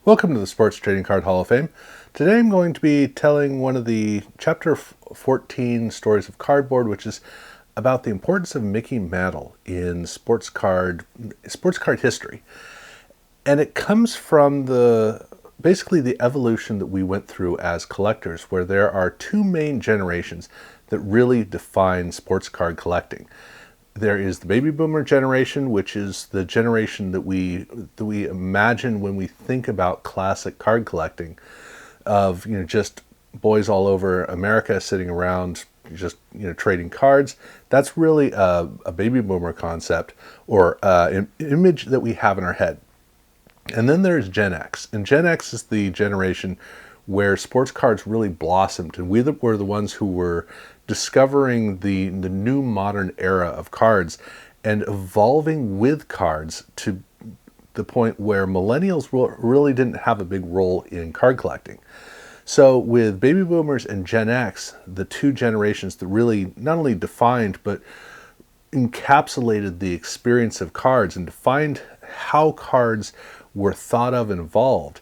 Welcome to the Sports Trading Card Hall of Fame. Today I'm going to be telling one of the Chapter 14 stories of cardboard, which is about the importance of Mickey Mantle in sports card history. And it comes from basically the evolution that we went through as collectors, where there are two main generations that really define sports card collecting. There is the baby boomer generation, which is the generation that we imagine when we think about classic card collecting, of just boys all over America sitting around just trading cards. That's really a baby boomer concept, or an image that we have in our head. And then there's Gen X, and Gen X is the generation where sports cards really blossomed, and we were the ones who were discovering the new modern era of cards and evolving with cards to the point where millennials really didn't have a big role in card collecting. So with baby boomers and Gen X, the two generations that really not only defined but encapsulated the experience of cards and defined how cards were thought of and evolved,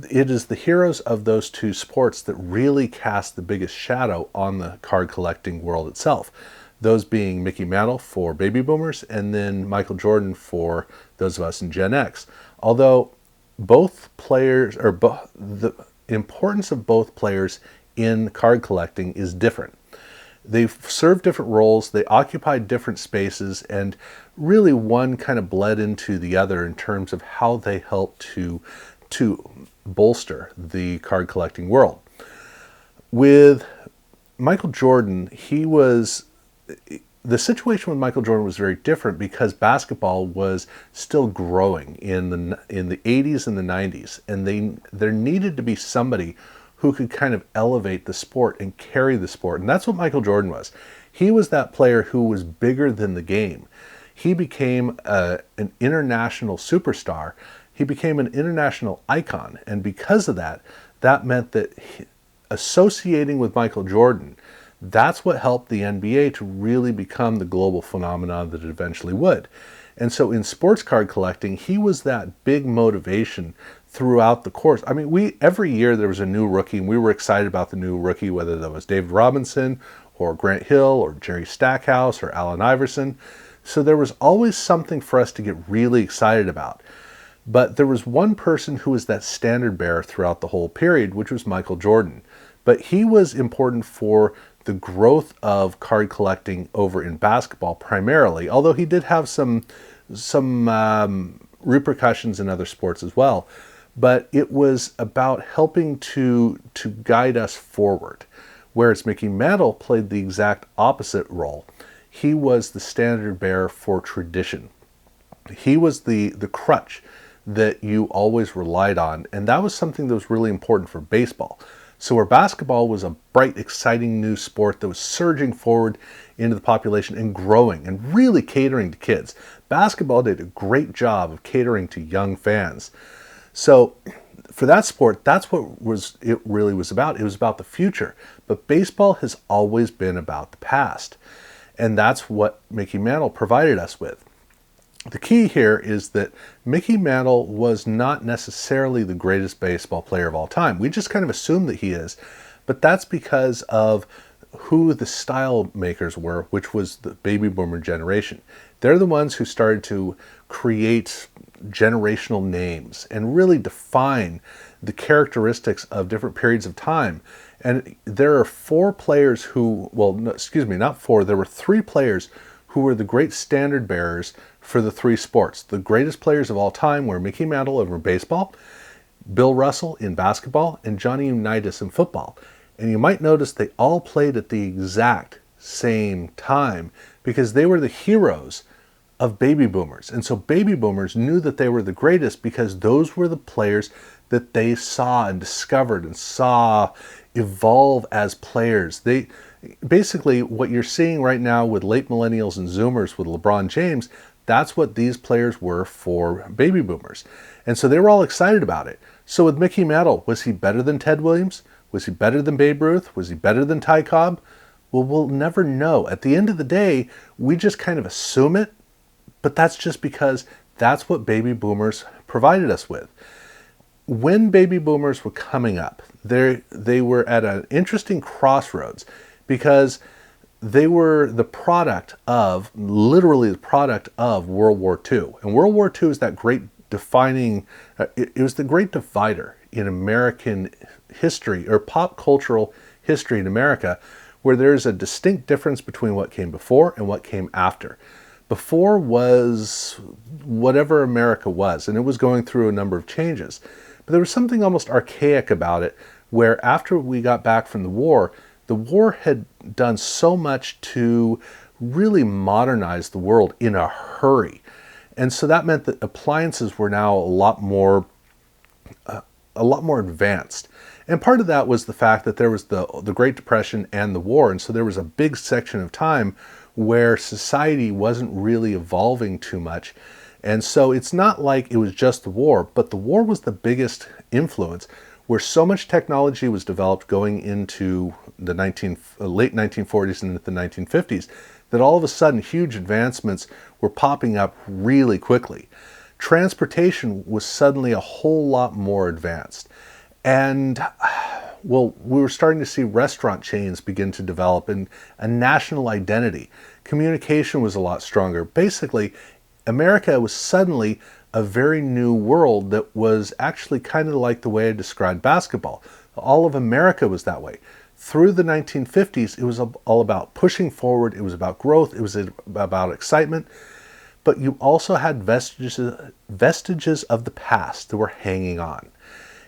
it is the heroes of those two sports that really cast the biggest shadow on the card collecting world itself. Those being Mickey Mantle for baby boomers, and then Michael Jordan for those of us in Gen X. Although both players, or the importance of both players in card collecting is different. They've served different roles, they occupied different spaces, and really one kind of bled into the other in terms of how they helped to bolster the card collecting world. With Michael Jordan, the situation with Michael Jordan was very different because basketball was still growing in the 80s and the 90s, and there needed to be somebody who could kind of elevate the sport and carry the sport. And that's what Michael Jordan was. He was that player who was bigger than the game. He became an international superstar. He became an international icon. And because of that, that meant that associating with Michael Jordan, that's what helped the NBA to really become the global phenomenon that it eventually would. And so in sports card collecting, he was that big motivation throughout the course. I mean, every year there was a new rookie, and we were excited about the new rookie, whether that was David Robinson or Grant Hill or Jerry Stackhouse or Allen Iverson. So there was always something for us to get really excited about. But there was one person who was that standard bearer throughout the whole period, which was Michael Jordan. But he was important for the growth of card collecting over in basketball primarily, although he did have some repercussions in other sports as well. But it was about helping to guide us forward, whereas Mickey Mantle played the exact opposite role. He was the standard bearer for tradition. He was the crutch that you always relied on, and that was something that was really important for baseball. So where basketball was a bright, exciting new sport that was surging forward into the population and growing and really catering to kids, basketball did a great job of catering to young fans. So for that sport, that's what it really was about. It was about the future. But baseball has always been about the past. And that's what Mickey Mantle provided us with. The key here is that Mickey Mantle was not necessarily the greatest baseball player of all time. We just kind of assume that he is, but that's because of who the style makers were, which was the baby boomer generation. They're the ones who started to create generational names and really define the characteristics of different periods of time. And there are four players who, well, no, excuse me, not four, there were three players who were the great standard bearers for the three sports. The greatest players of all time were Mickey Mantle over baseball, Bill Russell in basketball, and Johnny Unitas in football. And you might notice they all played at the exact same time because they were the heroes of baby boomers. And so baby boomers knew that they were the greatest because those were the players that they saw and discovered and saw evolve as players. Basically, what you're seeing right now with late millennials and Zoomers with LeBron James, that's what these players were for baby boomers. And so they were all excited about it. So with Mickey Mantle, was he better than Ted Williams? Was he better than Babe Ruth? Was he better than Ty Cobb? Well, we'll never know. At the end of the day, we just kind of assume it, but that's just because that's what baby boomers provided us with. when baby boomers were coming up, they were at an interesting crossroads because they were the product of, literally the product of World War II. And World War II is that great defining, it was the great divider in American history, or pop cultural history in America, where there's a distinct difference between what came before and what came after. Before was whatever America was, and it was going through a number of changes. But there was something almost archaic about it, where after we got back from the war had done so much to really modernize the world in a hurry. And so that meant that appliances were now a lot more advanced. And part of that was the fact that there was the Great Depression and the war, and so there was a big section of time where society wasn't really evolving too much. And so it's not like it was just the war, but the war was the biggest influence, where so much technology was developed going into the late 1940s and the 1950s, that all of a sudden huge advancements were popping up really quickly. Transportation was suddenly a whole lot more advanced. And, well, we were starting to see restaurant chains begin to develop and a national identity. Communication was a lot stronger. Basically, America was suddenly a very new world that was actually kind of like the way I described basketball. All of America was that way. Through the 1950s, it was all about pushing forward. It was about growth. It was about excitement. But you also had vestiges of the past that were hanging on.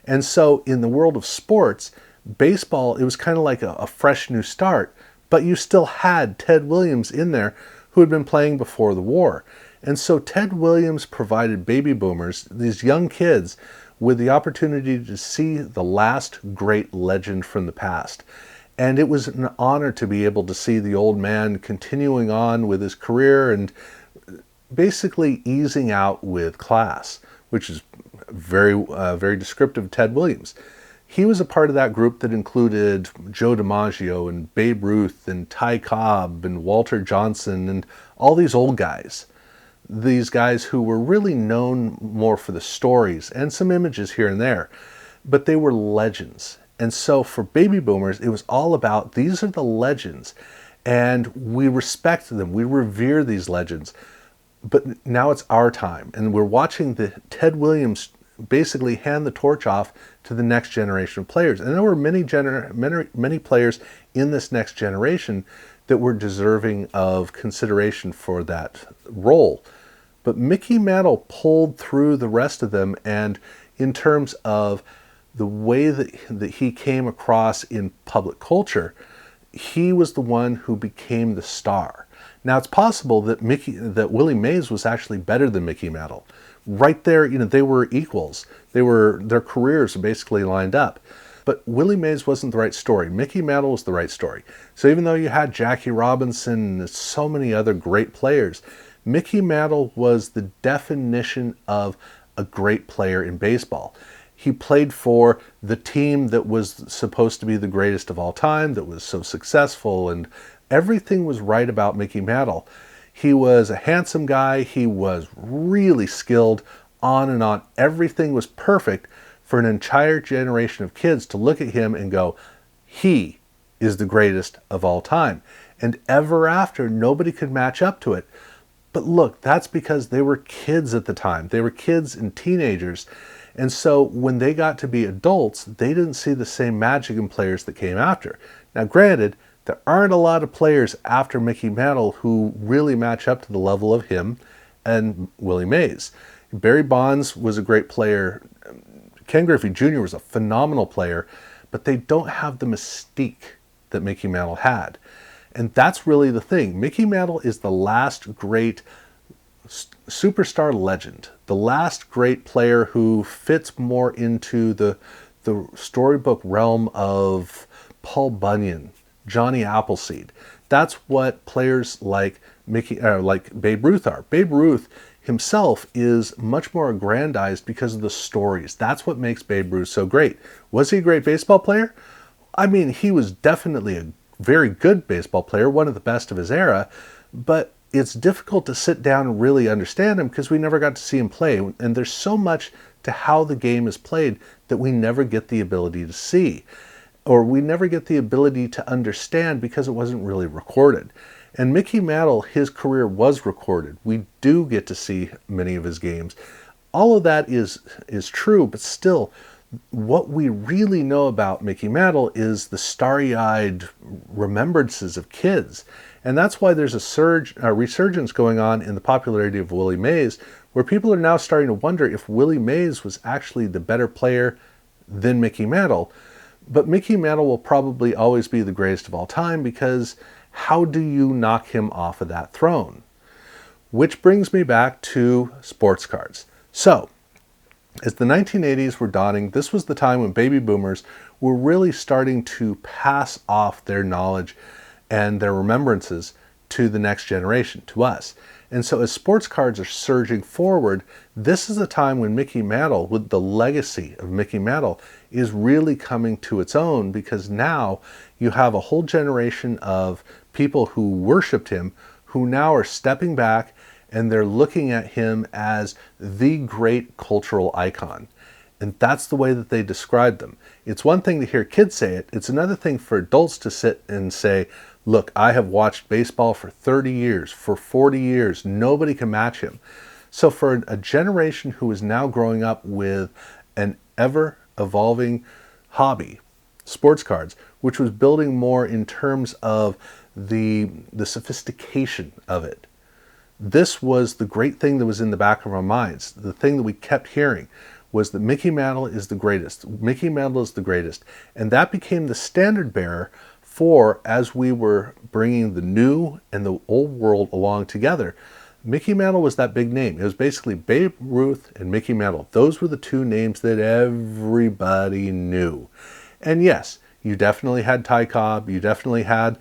And so in the world of sports, baseball, it was kind of like a fresh new start, but you still had Ted Williams in there who had been playing before the war. And so Ted Williams provided baby boomers, these young kids, with the opportunity to see the last great legend from the past. And it was an honor to be able to see the old man continuing on with his career and basically easing out with class, which is very descriptive of Ted Williams. He was a part of that group that included Joe DiMaggio and Babe Ruth and Ty Cobb and Walter Johnson and all these old guys. These guys who were really known more for the stories and some images here and there, but they were legends. And so for baby boomers, it was all about, these are the legends, and we respect them, we revere these legends. But now it's our time, and we're watching the Ted Williams basically hand the torch off to the next generation of players. And there were many players in this next generation that were deserving of consideration for that role. But Mickey Mantle pulled through the rest of them, and in terms of the way that he came across in public culture, he was the one who became the star. Now it's possible that Willie Mays was actually better than Mickey Mantle. Right there, they were equals. Their careers basically lined up. But Willie Mays wasn't the right story. Mickey Mantle was the right story. So even though you had Jackie Robinson and so many other great players, Mickey Mantle was the definition of a great player in baseball. He played for the team that was supposed to be the greatest of all time, that was so successful, and everything was right about Mickey Mantle. He was a handsome guy. He was really skilled, on and on. Everything was perfect for an entire generation of kids to look at him and go, he is the greatest of all time. And ever after, nobody could match up to it. But look, that's because they were kids at the time. They were kids and teenagers. And so when they got to be adults, they didn't see the same magic in players that came after. Now, granted, there aren't a lot of players after Mickey Mantle who really match up to the level of him and Willie Mays. Barry Bonds was a great player. Ken Griffey Jr. was a phenomenal player, but they don't have the mystique that Mickey Mantle had. And that's really the thing. Mickey Mantle is the last great superstar legend, the last great player who fits more into the storybook realm of Paul Bunyan, Johnny Appleseed. That's what players like Babe Ruth are. Babe Ruth himself is much more aggrandized because of the stories. That's what makes Babe Ruth so great. Was he a great baseball player? I mean, he was definitely a very good baseball player, one of the best of his era, but it's difficult to sit down and really understand him because we never got to see him play. And there's so much to how the game is played that we never get the ability to see, or we never get the ability to understand because it wasn't really recorded. And Mickey Mantle, his career was recorded. We do get to see many of his games. All of that is true, but still, what we really know about Mickey Mantle is the starry-eyed remembrances of kids. And that's why there's a resurgence going on in the popularity of Willie Mays, where people are now starting to wonder if Willie Mays was actually the better player than Mickey Mantle. But Mickey Mantle will probably always be the greatest of all time, because how do you knock him off of that throne? Which brings me back to sports cards. So, as the 1980s were dawning, this was the time when baby boomers were really starting to pass off their knowledge and their remembrances to the next generation, to us. And so as sports cards are surging forward, this is a time when Mickey Mantle, with the legacy of Mickey Mantle, is really coming to its own, because now you have a whole generation of people who worshipped him who now are stepping back and they're looking at him as the great cultural icon. And that's the way that they describe them. It's one thing to hear kids say it. It's another thing for adults to sit and say, look, I have watched baseball for 30 years, for 40 years. Nobody can match him. So for a generation who is now growing up with an ever-evolving hobby, sports cards, which was building more in terms of the sophistication of it, this was the great thing that was in the back of our minds. The thing that we kept hearing was that Mickey Mantle is the greatest. Mickey Mantle is the greatest. And that became the standard bearer for, as we were bringing the new and the old world along together, Mickey Mantle was that big name. It was basically Babe Ruth and Mickey Mantle. Those were the two names that everybody knew. And yes, you definitely had Ty Cobb, you definitely had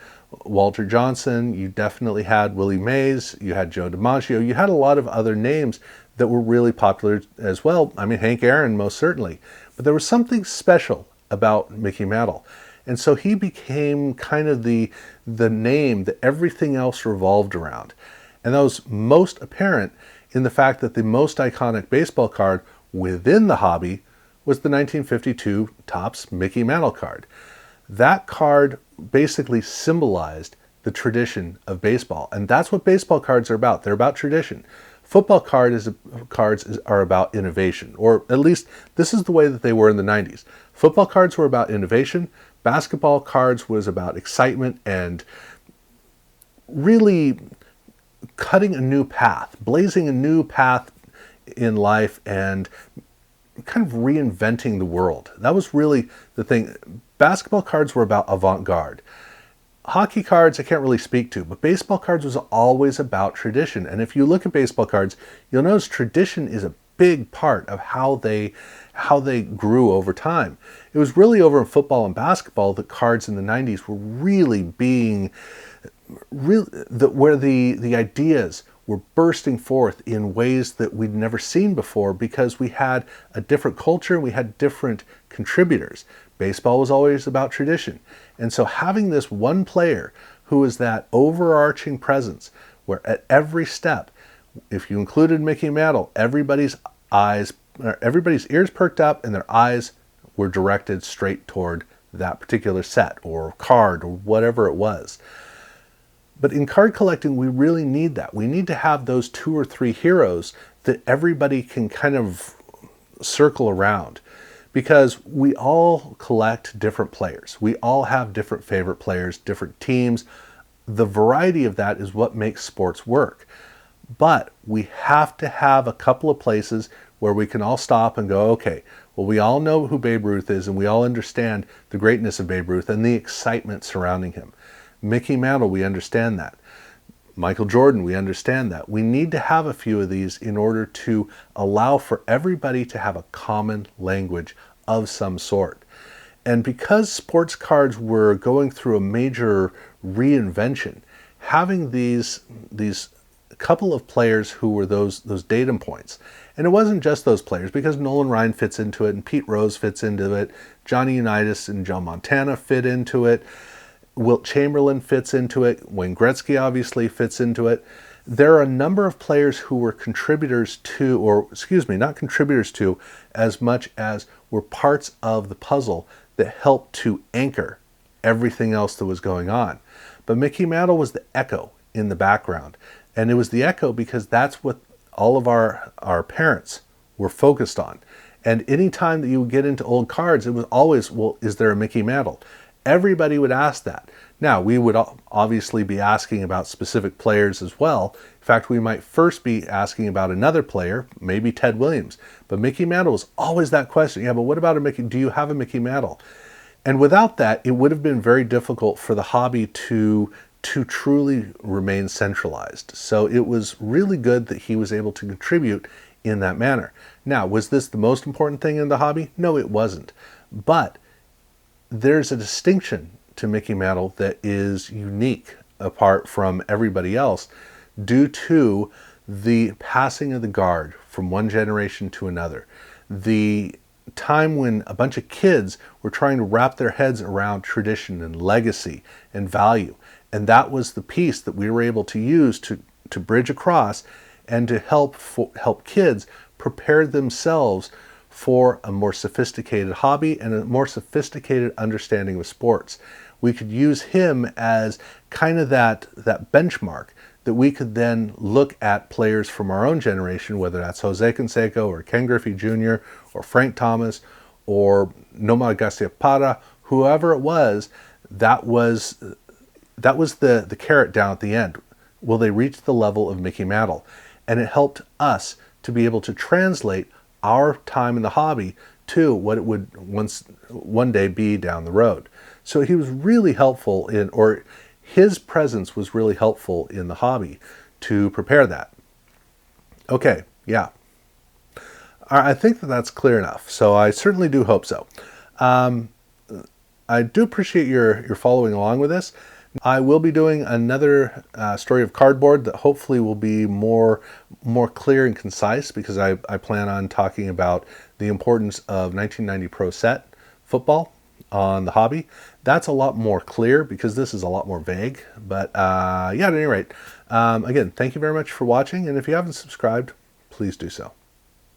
Walter Johnson, you definitely had Willie Mays, you had Joe DiMaggio, you had a lot of other names that were really popular as well. I mean, Hank Aaron, most certainly. But there was something special about Mickey Mantle. And so he became kind of the name that everything else revolved around. And that was most apparent in the fact that the most iconic baseball card within the hobby was the 1952 Topps Mickey Mantle card. That card basically symbolized the tradition of baseball. And that's what baseball cards are about. They're about tradition. Football cards are about innovation, or at least this is the way that they were in the 90s. Football cards were about innovation. Basketball cards was about excitement and really cutting a new path, blazing a new path in life, and kind of reinventing the world. That was really the thing. Basketball cards were about avant-garde. Hockey cards I can't really speak to, but baseball cards was always about tradition. And if you look at baseball cards, you'll notice tradition is a big part of how they grew over time. It was really over in football and basketball that cards in the 90s were really being where the ideas were bursting forth in ways that we'd never seen before, because we had a different culture, we had different contributors. Baseball was always about tradition. And so having this one player who is that overarching presence, where at every step, if you included Mickey Mantle, everybody's ears perked up and their eyes were directed straight toward that particular set or card or whatever it was. But in card collecting, we really need that. We need to have those 2 or 3 heroes that everybody can kind of circle around, because we all collect different players. We all have different favorite players, different teams. The variety of that is what makes sports work. But we have to have a couple of places where we can all stop and go, okay, well, we all know who Babe Ruth is, and we all understand the greatness of Babe Ruth and the excitement surrounding him. Mickey Mantle, we understand that. Michael Jordan, we understand that. We need to have a few of these in order to allow for everybody to have a common language of some sort. And because sports cards were going through a major reinvention, having these couple of players who were those datum points. And it wasn't just those players, because Nolan Ryan fits into it, and Pete Rose fits into it, Johnny Unitas and Joe Montana fit into it, Wilt Chamberlain fits into it, Wayne Gretzky obviously fits into it. There are a number of players who were contributors to, or excuse me, not contributors to, as much as were parts of the puzzle that helped to anchor everything else that was going on. But Mickey Mantle was the echo in the background. And it was the echo because that's what all of our parents were focused on. And anytime that you would get into old cards, it was always, well, is there a Mickey Mantle? Everybody would ask that. Now, we would obviously be asking about specific players as well. In fact, we might first be asking about another player, maybe Ted Williams. But Mickey Mantle was always that question. Yeah, but what about a Mickey? Do you have a Mickey Mantle? And without that, it would have been very difficult for the hobby to truly remain centralized. So it was really good that he was able to contribute in that manner. Now, was this the most important thing in the hobby? No, it wasn't. But there's a distinction to Mickey Mantle that is unique apart from everybody else due to the passing of the guard from one generation to another. The time when a bunch of kids were trying to wrap their heads around tradition and legacy and value. And that was the piece that we were able to use to bridge across and to help kids prepare themselves for a more sophisticated hobby and a more sophisticated understanding of sports. We could use him as kind of that benchmark that we could then look at players from our own generation, whether that's Jose Canseco or Ken Griffey Jr. or Frank Thomas or Nomar Garcia-Parra, whoever it was, that was the carrot down at the end. Will they reach the level of Mickey Mantle? And it helped us to be able to translate our time in the hobby to what it would one day be down the road. So he was really helpful or his presence was really helpful in the hobby to prepare that. Okay, yeah. I think that's clear enough. So I certainly do hope so. I do appreciate your following along with this. I will be doing another story of cardboard that hopefully will be more clear and concise because I plan on talking about the importance of 1990 Pro Set football on the hobby. That's a lot more clear because this is a lot more vague. But yeah, at any rate, again, thank you very much for watching. And if you haven't subscribed, please do so.